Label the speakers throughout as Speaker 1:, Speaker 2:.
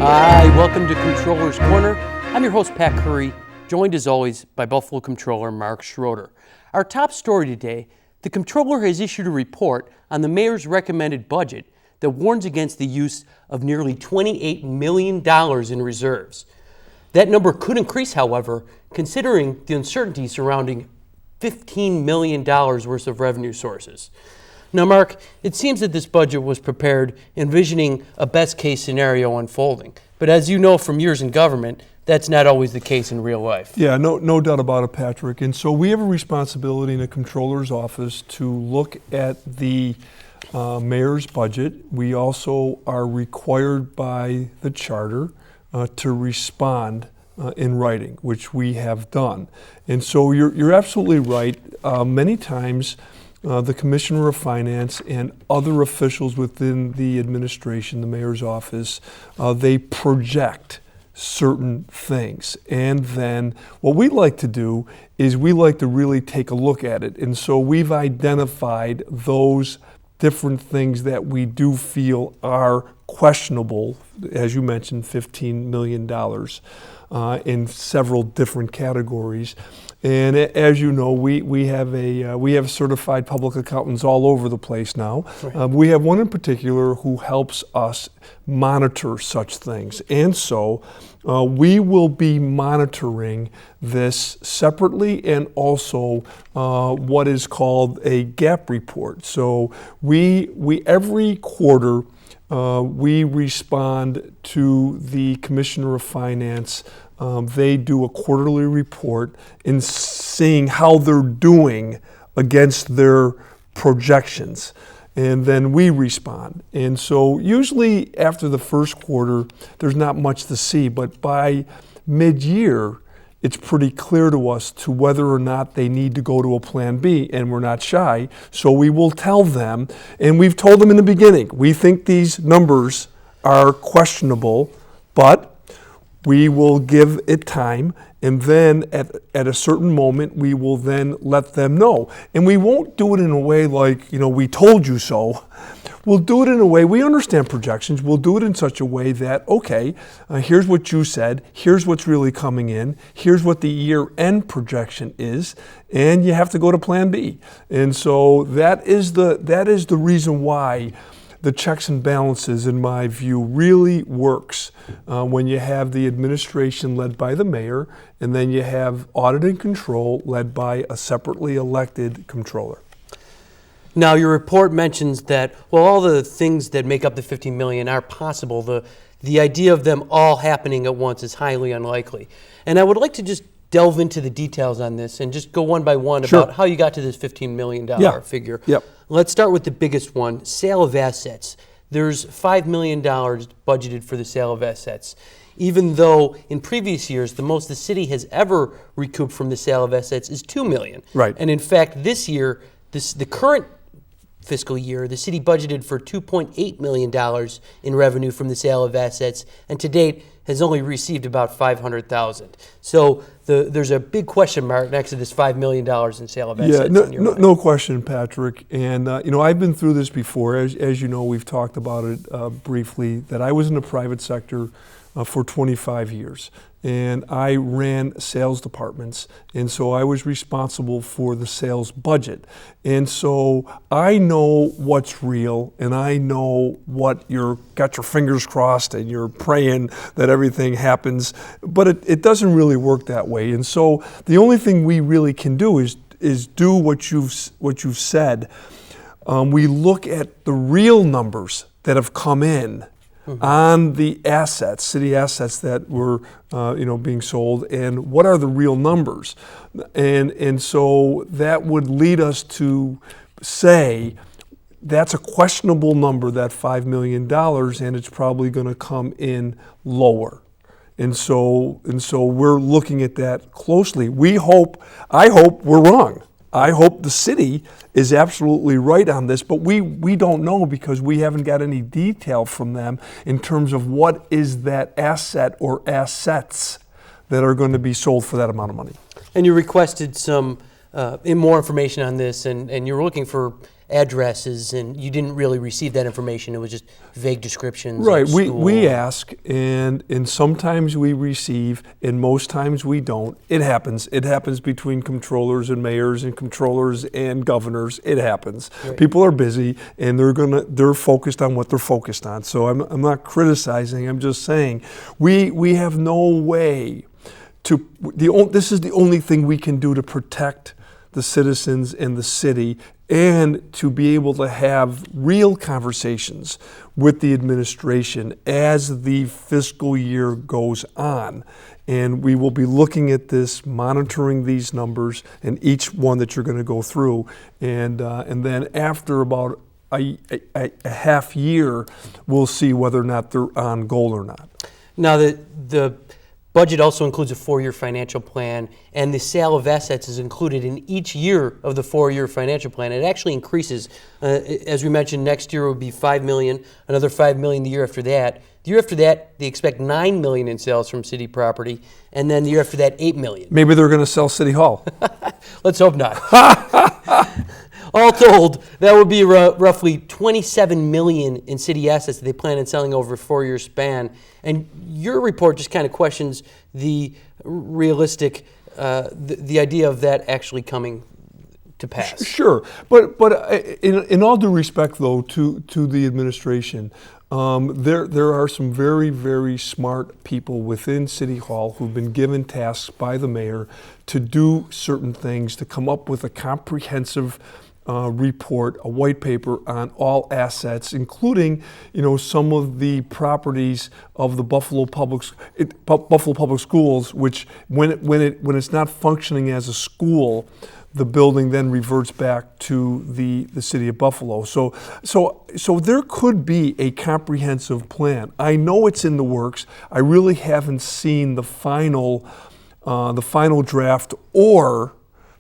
Speaker 1: Hi, welcome to Comptroller's Corner. I'm your host, Pat Curry, joined as always by Buffalo Comptroller Mark Schroeder. Our top story today, the Comptroller has issued a report on the mayor's recommended budget that warns against the use of nearly $28 million in reserves. That number could increase, however, considering the uncertainty surrounding $15 million worth of revenue sources. Now, Mark, it seems that this budget was prepared envisioning a best-case scenario unfolding. But as you know from years in government, that's not always the case in real life.
Speaker 2: Yeah, no doubt about it, Patrick. And so we have a responsibility in the Comptroller's office to look at the mayor's budget. We also are required by the charter to respond in writing, which we have done. And so you're absolutely right. Many times, the Commissioner of Finance and other officials within the administration, the mayor's office, they project certain things. And then what we like to do is we like to really take a look at it. And so we've identified those different things that we do feel are questionable, as you mentioned, $15 million in several different categories. And as you know, we have certified public accountants all over the place now. Right. We have one in particular who helps us monitor such things. And so we will be monitoring this separately and also what is called a gap report. So we every quarter we respond to the Commissioner of Finance. They do a quarterly report in seeing how they're doing against their projections. And then we respond. And so usually after the first quarter, there's not much to see. But by mid-year, it's pretty clear to us to whether or not they need to go to a plan B, and we're not shy. So we will tell them, and we've told them in the beginning, we think these numbers are questionable, but we will give it time, and then at a certain moment, we will then let them know. And we won't do it in a way like, we told you so. We'll do it in a way, we understand projections, we'll do it in such a way that, okay, here's what you said, here's what's really coming in, here's what the year-end projection is, and you have to go to plan B. And so that is the reason why the checks and balances, in my view, really works when you have the administration led by the mayor, and then you have audit and control led by a separately elected comptroller.
Speaker 1: Now, your report mentions that, all the things that make up the $15 million are possible. The idea of them all happening at once is highly unlikely. And I would like to just delve into the details on this and just go one by one about how you got to this $15 million figure.
Speaker 2: Yep.
Speaker 1: Let's start with the biggest one, sale of assets. There's $5 million budgeted for the sale of assets, even though in previous years, the most the city has ever recouped from the sale of assets is $2 million.
Speaker 2: Right.
Speaker 1: And in fact, this year, the current fiscal year, the city budgeted for $2.8 million in revenue from the sale of assets, and to date has only received about $500,000. So there's a big question mark next to this $5 million in sale of assets.
Speaker 2: Yeah, no question, Patrick. And I've been through this before. As you know, we've talked about it briefly. That I was in the private sector for 25 years. And I ran sales departments, and so I was responsible for the sales budget. And so I know what's real, and I know what you're got your fingers crossed and you're praying that everything happens, but it doesn't really work that way. And so the only thing we really can do is do what you've said. We look at the real numbers that have come in. Mm-hmm. On the assets, city assets that were, being sold, and what are the real numbers, and so that would lead us to say that's a questionable number, that $5 million, and it's probably going to come in lower, and so we're looking at that closely. I hope we're wrong. I hope the city is absolutely right on this, but we don't know because we haven't got any detail from them in terms of what is that asset or assets that are going to be sold for that amount of money.
Speaker 1: And you requested some more information on this, and you were looking for addresses, and you didn't really receive that information. It was just vague descriptions.
Speaker 2: Right.
Speaker 1: Of school.
Speaker 2: We ask, and sometimes we receive, and most times we don't. It happens. It happens between controllers and mayors and controllers and governors. It happens.
Speaker 1: Right.
Speaker 2: People are busy, and they're focused on what they're focused on. So I'm not criticizing. I'm just saying we have no way to. This is the only thing we can do to protect the citizens in the city, and to be able to have real conversations with the administration as the fiscal year goes on. And we will be looking at this, monitoring these numbers, and each one that you're going to go through. And then after about a half year, we'll see whether or not they're on goal or not.
Speaker 1: Now, the budget also includes a 4-year financial plan, and the sale of assets is included in each year of the 4-year financial plan. It actually increases. As we mentioned, next year will be $5 million, another $5 million the year after that. The year after that, they expect $9 million in sales from city property, and then the year after that, $8 million.
Speaker 2: Maybe they're going to sell City Hall.
Speaker 1: Let's hope not. All told, that would be roughly $27 million in city assets that they plan on selling over a 4-year span. And your report just kind of questions the realistic, the idea of that actually coming to pass.
Speaker 2: Sure, but in all due respect, though, to the administration, there are some very, very smart people within City Hall who've been given tasks by the mayor to do certain things, to come up with a comprehensive report, a white paper on all assets, including, some of the properties of the Buffalo Public Schools, which when it's not functioning as a school, the building then reverts back to the city of Buffalo. So there could be a comprehensive plan. I know it's in the works. I really haven't seen the final draft, or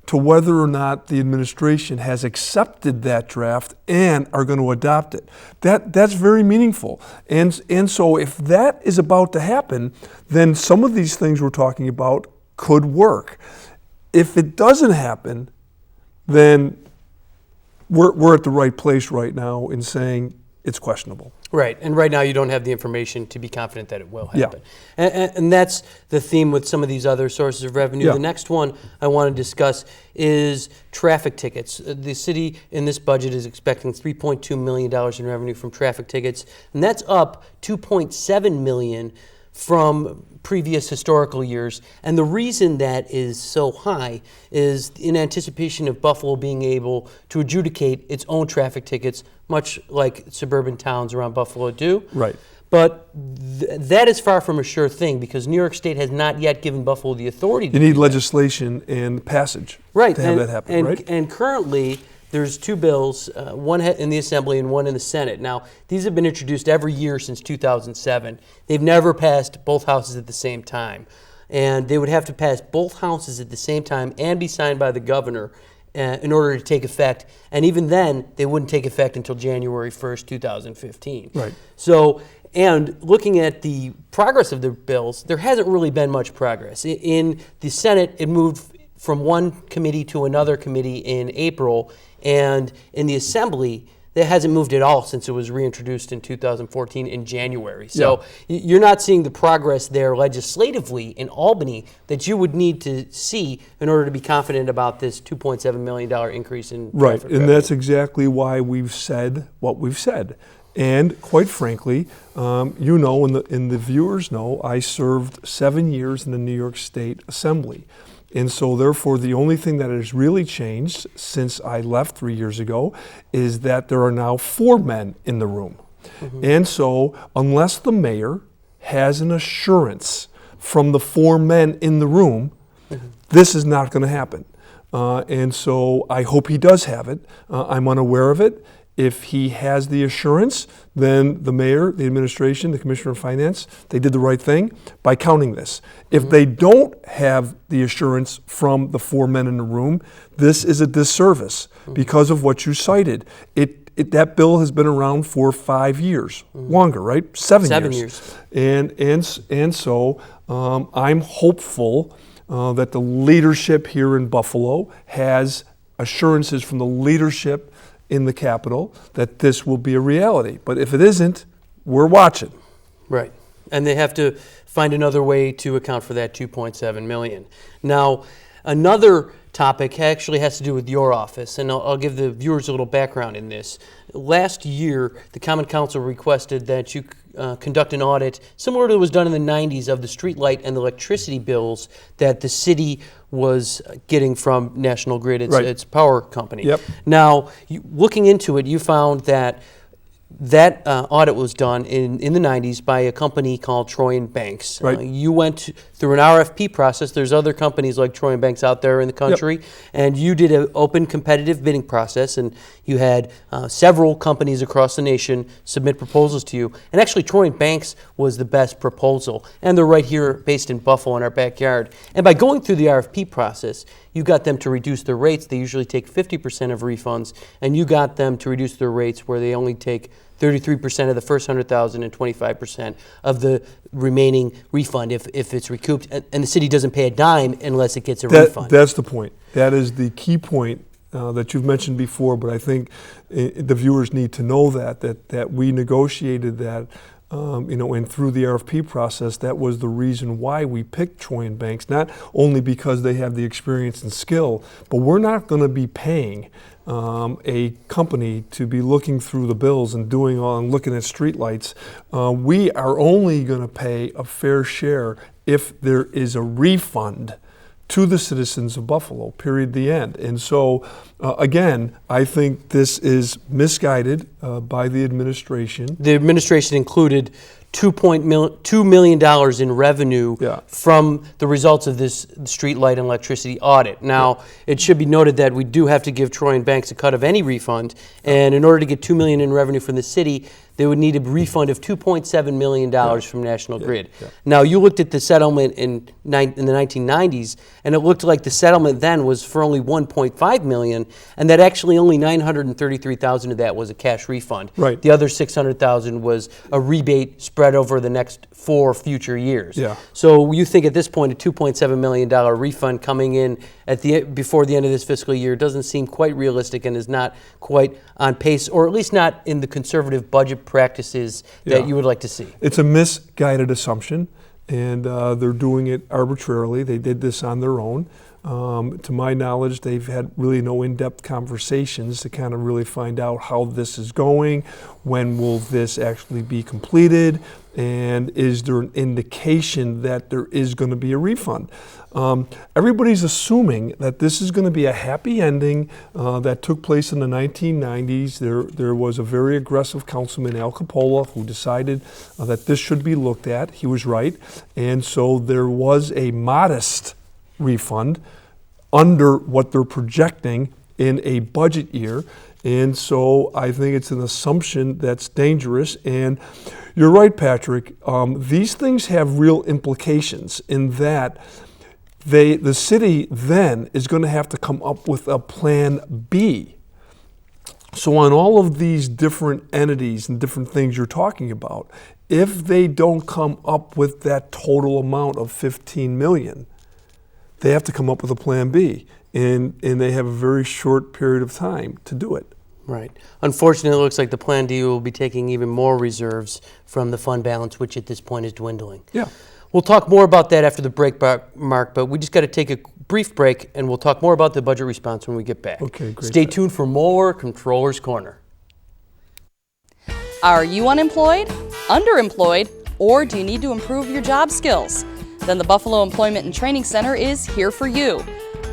Speaker 2: to whether or not the administration has accepted that draft and are going to adopt it. That's very meaningful. And so if that is about to happen, then some of these things we're talking about could work. If it doesn't happen, then we're at the right place right now in saying it's questionable.
Speaker 1: Right, and right now you don't have the information to be confident that it will happen.
Speaker 2: Yeah.
Speaker 1: And that's the theme with some of these other sources of revenue.
Speaker 2: Yeah.
Speaker 1: The next one I want to discuss is traffic tickets. The city in this budget is expecting $3.2 million in revenue from traffic tickets, and that's up $2.7 million from previous historical years. And the reason that is so high is in anticipation of Buffalo being able to adjudicate its own traffic tickets, much like suburban towns around Buffalo do.
Speaker 2: Right.
Speaker 1: But that is far from a sure thing, because New York State has not yet given Buffalo the authority to
Speaker 2: You need
Speaker 1: do
Speaker 2: legislation and passage
Speaker 1: right.
Speaker 2: to have that happen, right?
Speaker 1: And currently, there's 2 bills, one in the Assembly and one in the Senate. Now, these have been introduced every year since 2007. They've never passed both houses at the same time. And they would have to pass both houses at the same time and be signed by the governor in order to take effect. And even then, they wouldn't take effect until January 1st, 2015.
Speaker 2: Right.
Speaker 1: So, and looking at the progress of the bills, there hasn't really been much progress. In the Senate, it moved from one committee to another committee in April, and in the Assembly, that hasn't moved at all since it was reintroduced in 2014 in January. So you're not seeing the progress there legislatively in Albany that you would need to see in order to be confident about this $2.7 million increase in
Speaker 2: Right,
Speaker 1: traffic
Speaker 2: and
Speaker 1: revenue.
Speaker 2: that's exactly why we've said what we've said. And quite frankly, and the viewers know, I served 7 years in the New York State Assembly. And so therefore, the only thing that has really changed since I left 3 years ago is that there are now 4 men in the room. Mm-hmm. And so unless the mayor has an assurance from the 4 men in the room, mm-hmm. this is not going to happen. And so I hope he does have it. I'm unaware of it. If he has the assurance, then the mayor, the administration, the commissioner of finance, they did the right thing by counting this. If they don't have the assurance from the 4 men in the room, this is a disservice because of what you cited. That bill has been around for 5 years, longer, right? 7 years. And so I'm hopeful that the leadership here in Buffalo has assurances from the leadership in the Capitol that this will be a reality. But if it isn't, we're watching.
Speaker 1: Right. And they have to find another way to account for that 2.7 million. Now, another topic actually has to do with your office, and I'll give the viewers a little background in this. Last year, the Common Council requested that you conduct an audit similar to what was done in the 90s of the street light and the electricity bills that the city was getting from National Grid, its power company.
Speaker 2: Yep.
Speaker 1: Now, looking into it, you found that audit was done in the 90s by a company called Troy and Banks.
Speaker 2: Right.
Speaker 1: You went through an RFP process. There's other companies like Troy and Banks out there in the country, and you did an open competitive bidding process, and you had several companies across the nation submit proposals to you. And actually, Troy and Banks was the best proposal, and they're right here based in Buffalo in our backyard. And by going through the RFP process, you got them to reduce their rates. They usually take 50% of refunds, and you got them to reduce their rates where they only take 33% of the first 100,000 and 25% of the remaining refund if it's recouped, and the city doesn't pay a dime unless it gets a refund.
Speaker 2: That's the point. That is the key point that you've mentioned before, but I think the viewers need to know that we negotiated that. And through the RFP process, that was the reason why we picked Troy and Banks, not only because they have the experience and skill, but we're not going to be paying a company to be looking through the bills and looking at streetlights. We are only going to pay a fair share if there is a refund to the citizens of Buffalo, period, the end. And so, again, I think this is misguided by the administration.
Speaker 1: The administration included $2 million in revenue from the results of this street light and electricity audit. Now, it should be noted that we do have to give Troy and Banks a cut of any refund, and in order to get $2 million in revenue from the city, they would need a refund of $2.7 million from National Grid. Now, you looked at the settlement in the 1990s, and it looked like the settlement then was for only $1.5 million, and that actually only $933,000 of that was a cash refund.
Speaker 2: Right.
Speaker 1: The other $600,000 was a rebate spread over the next 4 future years.
Speaker 2: Yeah.
Speaker 1: So you think at this point a $2.7 million refund coming in before the end of this fiscal year doesn't seem quite realistic and is not quite on pace, or at least not in the conservative budget practices that you would like to see.
Speaker 2: It's a misguided assumption, and they're doing it arbitrarily. They did this on their own. To my knowledge, they've had really no in-depth conversations to kind of really find out how this is going, when will this actually be completed, and is there an indication that there is going to be a refund. Everybody's assuming that this is going to be a happy ending that took place in the 1990s. There was a very aggressive councilman, Al Capola, who decided that this should be looked at. He was right. And so there was a modest refund under what they're projecting in a budget year. And so I think it's an assumption that's dangerous. And you're right, Patrick. These things have real implications in that the city then is going to have to come up with a plan B. So on all of these different entities and different things you're talking about, if they don't come up with that total amount of $15 million, they have to come up with a plan B. And they have a very short period of time to do it.
Speaker 1: Right. Unfortunately, it looks like the Plan D will be taking even more reserves from the fund balance, which at this point is dwindling.
Speaker 2: Yeah.
Speaker 1: We'll talk more about that after the break, Mark, but we just got to take a brief break, and we'll talk more about the budget response when we get back.
Speaker 2: Okay, great.
Speaker 1: Stay tuned for more Comptroller's Corner.
Speaker 3: Are you unemployed, underemployed, or do you need to improve your job skills? Then the Buffalo Employment and Training Center is here for you.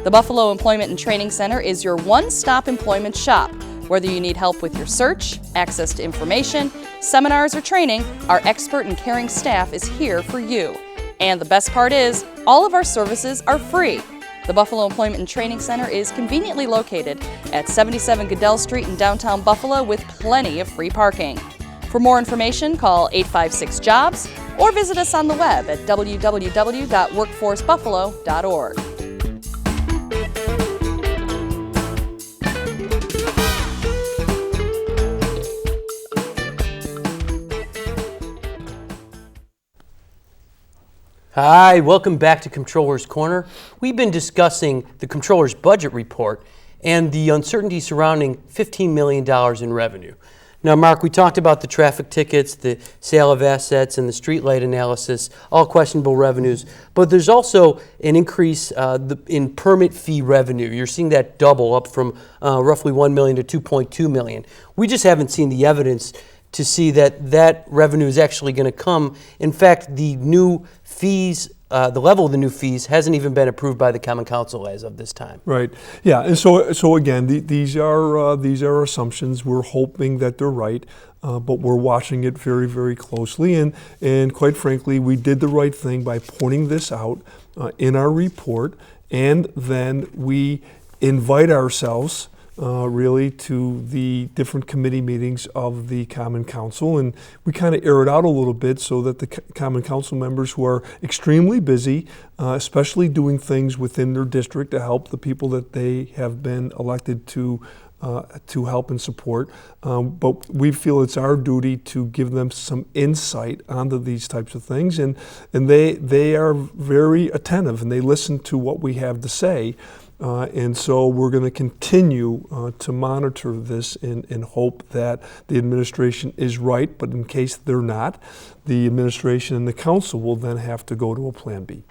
Speaker 3: The Buffalo Employment and Training Center is your one-stop employment shop. Whether you need help with your search, access to information, seminars, or training, our expert and caring staff is here for you. And the best part is, all of our services are free. The Buffalo Employment and Training Center is conveniently located at 77 Goodell Street in downtown Buffalo with plenty of free parking. For more information, call 856-JOBS or visit us on the web at www.workforcebuffalo.org.
Speaker 1: Hi, welcome back to Comptroller's Corner. We've been discussing the Comptroller's budget report, and the uncertainty surrounding $15 million in revenue. Now, Mark, we talked about the traffic tickets, the sale of assets, and the streetlight analysis, all questionable revenues. But there's also an increase in permit fee revenue. You're seeing that double, up from roughly $1 million to $2.2 million. We just haven't seen the evidence to see that that revenue is actually going to come. In fact, the new fees, the level of the new fees hasn't even been approved by the Common Council as of this time.
Speaker 2: Right. Yeah. And so again, these are assumptions. We're hoping that they're right, but we're watching it very, very closely. And quite frankly, we did the right thing by pointing this out in our report, and then we invite ourselves really to the different committee meetings of the Common Council, and we kind of air it out a little bit so that the Common Council members who are extremely busy, especially doing things within their district to help the people that they have been elected to help and support, but we feel it's our duty to give them some insight onto these types of things, and they are very attentive and they listen to what we have to say. And so we're going to continue to monitor this and hope that the administration is right, but in case they're not, the administration and the council will then have to go to a plan B.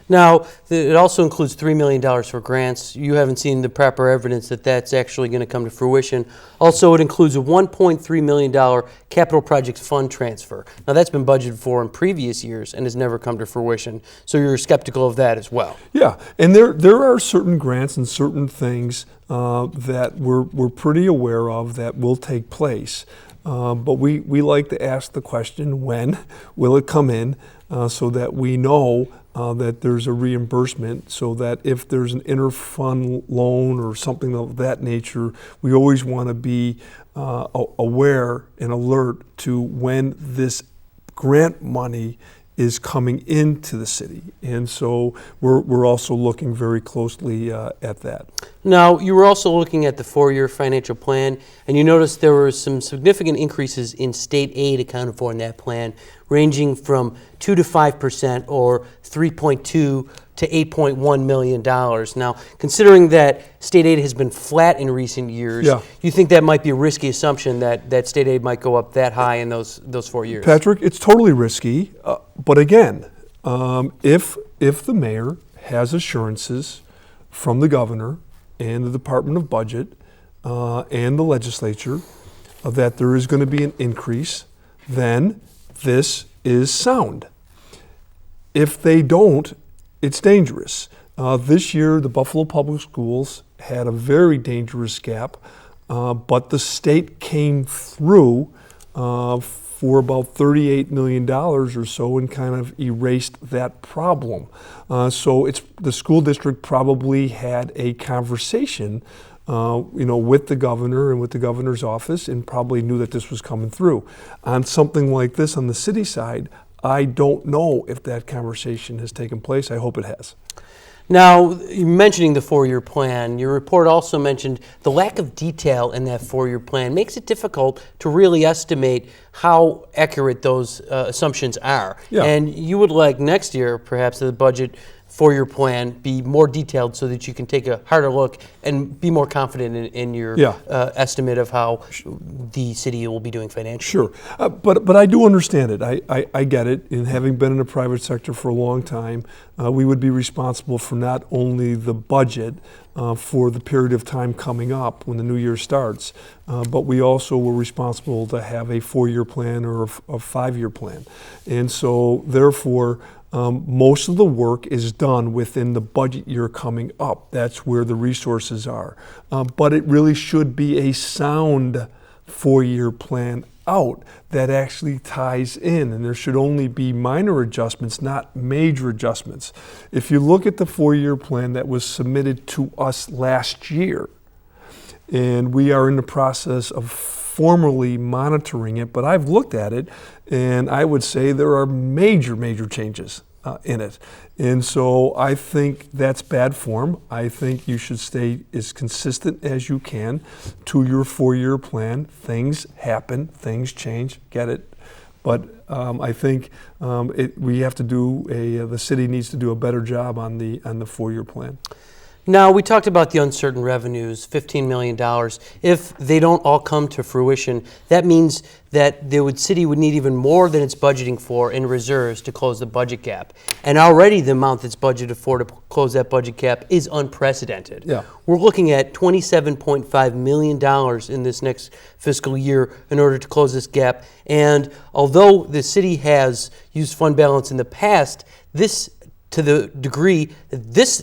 Speaker 1: Now, it also includes $3 million for grants. You haven't seen the proper evidence that that's actually going to come to fruition. Also, it includes a $1.3 million capital projects fund transfer. Now, that's been budgeted for in previous years and has never come to fruition. So you're skeptical of that as well.
Speaker 2: Yeah, and there are certain grants and certain things that we're pretty aware of that will take place. But we like to ask the question, when will it come in, so that we know that there's a reimbursement, so that if there's an inter-fund loan or something of that nature, we always want to be aware and alert to when this grant money is coming into the city. And so we're also looking very closely at that.
Speaker 1: Now, you were also looking at the four-year financial plan, and you noticed there were some significant increases in state aid accounted for in that plan, ranging from 2 to 5%, or 3.2 to $8.1 million. Now, considering that state aid has been flat in recent years, you think that might be a risky assumption that state aid might go up that high in those 4 years?
Speaker 2: Patrick, it's totally risky. But again, if the mayor has assurances from the governor and the Department of Budget and the legislature that there is going to be an increase, then this is sound. If they don't, it's dangerous. This year, the Buffalo Public Schools had a very dangerous gap, but the state came through for about $38 million or so and kind of erased that problem. So the school district probably had a conversation with the governor and with the governor's office, and probably knew that this was coming through. On something like this on the city side, I don't know if that conversation has taken place. I hope it has.
Speaker 1: Now, mentioning the four-year plan, your report also mentioned the lack of detail in that four-year plan makes it difficult to really estimate how accurate those assumptions are.
Speaker 2: Yeah.
Speaker 1: And you would like next year, perhaps, the budget four-year plan be more detailed so that you can take a harder look and be more confident in your estimate of how the city will be doing financially.
Speaker 2: Sure, but I do understand it. I get it. And having been in the private sector for a long time, we would be responsible for not only the budget for the period of time coming up when the new year starts, but we also were responsible to have a four-year plan or a five-year plan. And so therefore, most of the work is done within the budget year coming up. That's where the resources are. But it really should be a sound four-year plan out that actually ties in, and there should only be minor adjustments, not major adjustments. If you look at the four-year plan that was submitted to us last year, and we are in the process of formally monitoring it, but I've looked at it, and I would say there are major changes in it. And so I think that's bad form. I think you should stay as consistent as you can to your four-year plan. Things happen, things change, get it. But I think we have to do the city needs to do a better job on the four-year plan.
Speaker 1: Now, we talked about the uncertain revenues, $15 million. If they don't all come to fruition, that means that the city would need even more than it's budgeting for in reserves to close the budget gap. And already the amount that's budgeted for to close that budget gap is unprecedented.
Speaker 2: Yeah.
Speaker 1: We're looking at $27.5 million in this next fiscal year in order to close this gap. And although the city has used fund balance in the past, this to the degree that this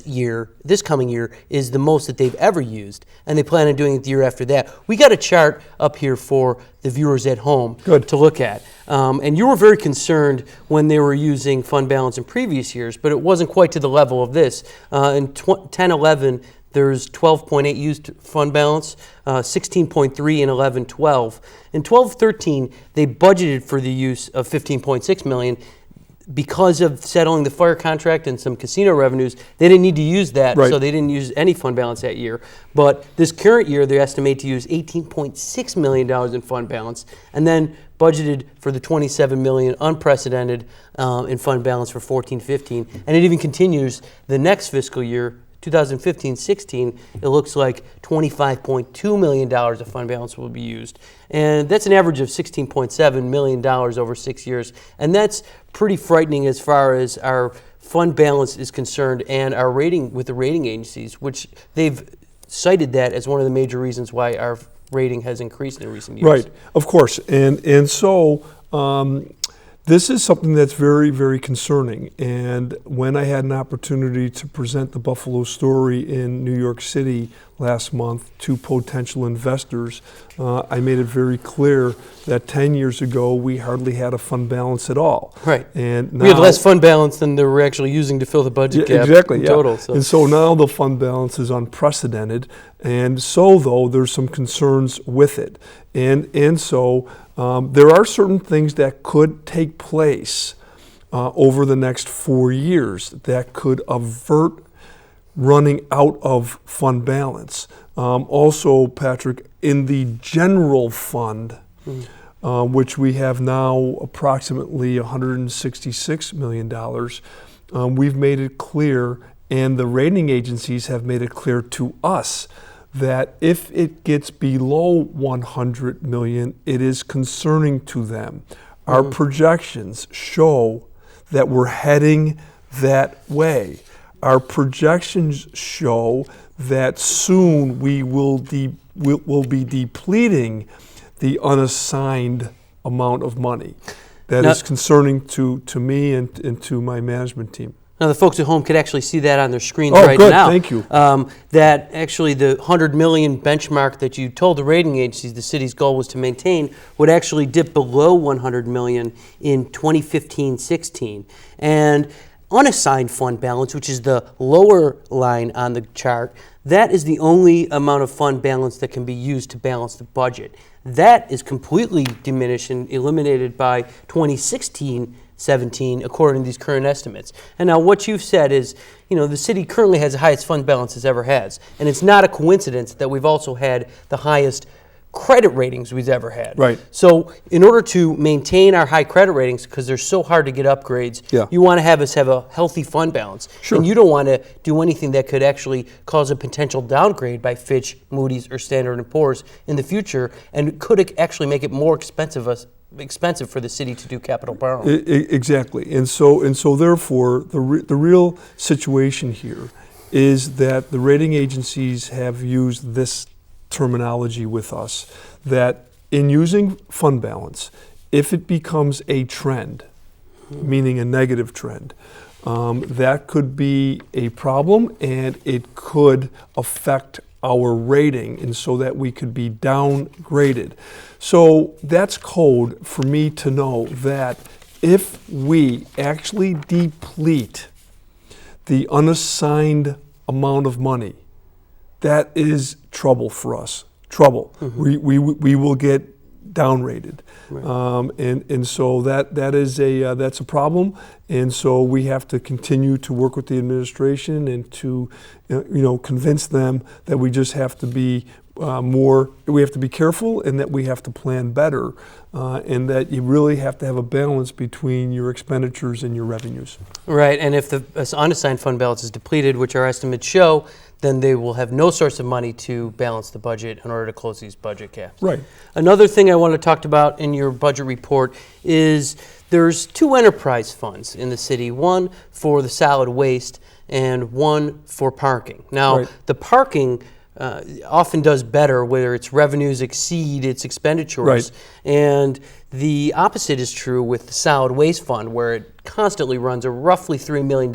Speaker 1: coming year, is the most that they've ever used, and they plan on doing it the year after that. We got a chart up here for the viewers at home to look at. And you were very concerned when they were using fund balance in previous years, but it wasn't quite to the level of this. In 10-11, there's 12.8 used fund balance, 16.3 in 11-12. In 12-13, they budgeted for the use of $15.6 million. Because of settling the fire contract and some casino revenues, they didn't need to use that, so they didn't use any fund balance that year. But this current year, they estimate to use $18.6 million in fund balance, and then budgeted for the $27 million unprecedented in fund balance for 14-15. And it even continues the next fiscal year, 2015-16, it looks like $25.2 million of fund balance will be used. And that's an average of $16.7 million over 6 years. And that's pretty frightening as far as our fund balance is concerned and our rating with the rating agencies, which they've cited that as one of the major reasons why our rating has increased in recent years.
Speaker 2: Right, of course. And so this is something that's very, very concerning. And when I had an opportunity to present the Buffalo story in New York City last month to potential investors, I made it very clear that 10 years ago we hardly had a fund balance at all.
Speaker 1: Right.
Speaker 2: And now,
Speaker 1: we have less fund balance than they were actually using to fill the budget gap in total. So.
Speaker 2: And so now the fund balance is unprecedented. And so, though, there's some concerns with it. And so there are certain things that could take place over the next 4 years that could avert running out of fund balance. Also, Patrick, in the general fund, which we have now approximately $166 million, we've made it clear, and the rating agencies have made it clear to us, that if it gets below 100 million, it is concerning to them. Our projections show that we're heading that way. Our projections show that soon we will be depleting the unassigned amount of money. That is concerning to me and to my management team.
Speaker 1: Now, the folks at home could actually see that on their screens right now.
Speaker 2: Thank you.
Speaker 1: That actually the 100 million benchmark that you told the rating agencies the city's goal was to maintain would actually dip below 100 million in 2015-16. And unassigned fund balance, which is the lower line on the chart, that is the only amount of fund balance that can be used to balance the budget. That is completely diminished and eliminated by 2016-17, according to these current estimates. And now what you've said is, the city currently has the highest fund balance it's ever has. And it's not a coincidence that we've also had the highest credit ratings we've ever had.
Speaker 2: Right.
Speaker 1: So in order to maintain our high credit ratings, because they're so hard to get upgrades, you want to have us have a healthy fund balance.
Speaker 2: Sure.
Speaker 1: And you don't want to do anything that could actually cause a potential downgrade by Fitch, Moody's, or Standard & Poor's in the future, and could actually make it more expensive for the city to do capital borrowing.
Speaker 2: Exactly. And so therefore, the real situation here is that the rating agencies have used this terminology with us, that in using fund balance, if it becomes a trend, meaning a negative trend, that could be a problem, and it could affect our rating, and so that we could be downgraded. So that's code for me to know that if we actually deplete the unassigned amount of money, that is trouble for us. Trouble. We will get downrated, and so that's a problem. And so we have to continue to work with the administration and to convince them that we just have to be we have to be careful, and that we have to plan better, and that you really have to have a balance between your expenditures and your revenues.
Speaker 1: Right, and if the unassigned fund balance is depleted, which our estimates show, then they will have no source of money to balance the budget in order to close these budget gaps.
Speaker 2: Right.
Speaker 1: Another thing I want to talk about in your budget report is there's 2 enterprise funds in the city, one for the solid waste and one for parking. Now,
Speaker 2: Right.
Speaker 1: the parking often does better where its revenues exceed its expenditures.
Speaker 2: Right.
Speaker 1: And the opposite is true with the solid waste fund, where it constantly runs a roughly $3 million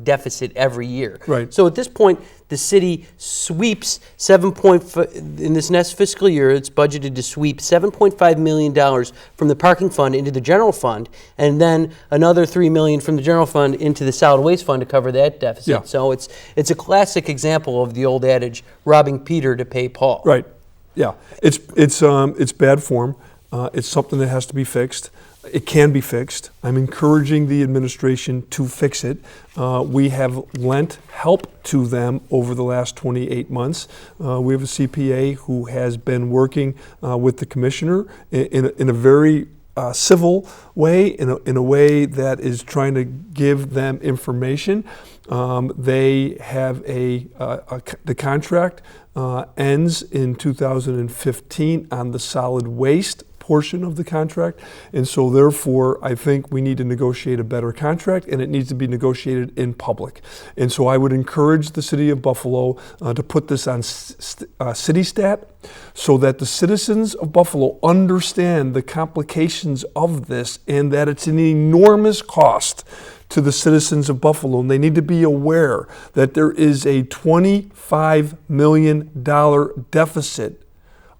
Speaker 1: deficit every year.
Speaker 2: Right.
Speaker 1: So at this point, the city sweeps in this next fiscal year, it's budgeted to sweep $7.5 million from the parking fund into the general fund, and then another $3 million from the general fund into the solid waste fund to cover that deficit.
Speaker 2: Yeah.
Speaker 1: So it's a classic example of the old adage, robbing Peter to pay Paul.
Speaker 2: Right. Yeah. It's bad form. It's something that has to be fixed. It can be fixed. I'm encouraging the administration to fix it. We have lent help to them over the last 28 months. We have a CPA who has been working with the commissioner in a very civil way, in a way that is trying to give them information. They have the contract ends in 2015 on the solid waste portion of the contract, and so therefore I think we need to negotiate a better contract, and it needs to be negotiated in public. And so I would encourage the city of Buffalo to put this on CityStat so that the citizens of Buffalo understand the complications of this and that it's an enormous cost to the citizens of Buffalo, and they need to be aware that there is a $25 million deficit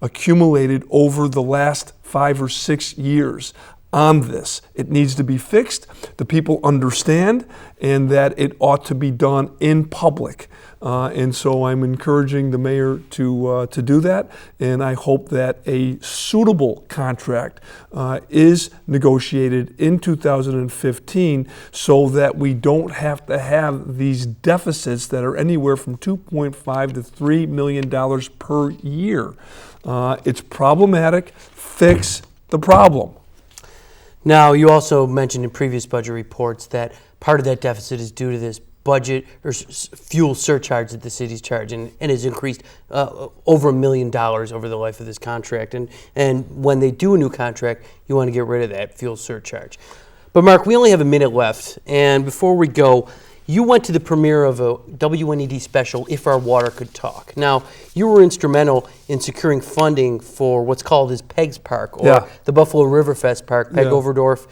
Speaker 2: accumulated over the last 5 or 6 years on this. It needs to be fixed. The people understand, and that it ought to be done in public. And so I'm encouraging the mayor to do that, and I hope that a suitable contract is negotiated in 2015 so that we don't have to have these deficits that are anywhere from $2.5 to $3 million per year. It's problematic. Fix the problem.
Speaker 1: Now, you also mentioned in previous budget reports that part of that deficit is due to this budget or fuel surcharge that the city's charging, and has increased over $1 million over the life of this contract. And when they do a new contract, you want to get rid of that fuel surcharge. But Mark, we only have a minute left, and before we go, you went to the premiere of a WNED special, If Our Water Could Talk. Now, you were instrumental in securing funding for what's called as Peg's Park, or the Buffalo Riverfest Park. Peg Overdorf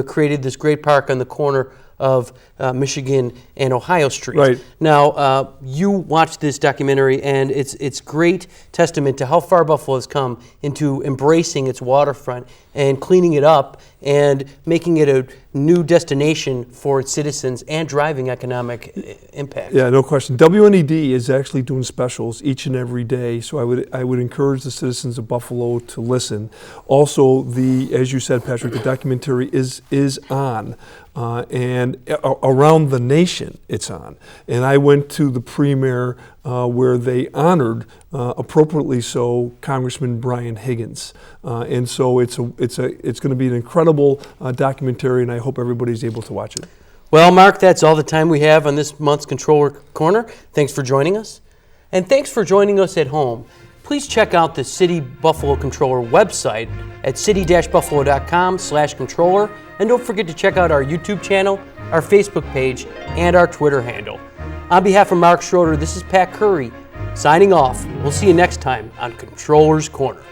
Speaker 1: created this great park on the corner of Michigan and Ohio Street.
Speaker 2: Right.
Speaker 1: Now, you watched this documentary, and it's great testament to how far Buffalo has come into embracing its waterfront and cleaning it up and making it a new destination for its citizens and driving economic impact.
Speaker 2: Yeah, no question. WNED is actually doing specials each and every day, so I would encourage the citizens of Buffalo to listen. Also, as you said, Patrick, the documentary is on. And around the nation it's on. And I went to the premiere where they honored, appropriately so, Congressman Brian Higgins. And so it's going to be an incredible documentary, and I hope everybody's able to watch it.
Speaker 1: Well, Mark, that's all the time we have on this month's Comptroller Corner. Thanks for joining us. And thanks for joining us at home. Please check out the City Buffalo Comptroller website at city-buffalo.com/comptroller. And don't forget to check out our YouTube channel, our Facebook page, and our Twitter handle. On behalf of Mark Schroeder, this is Pat Curry signing off. We'll see you next time on Comptroller's Corner.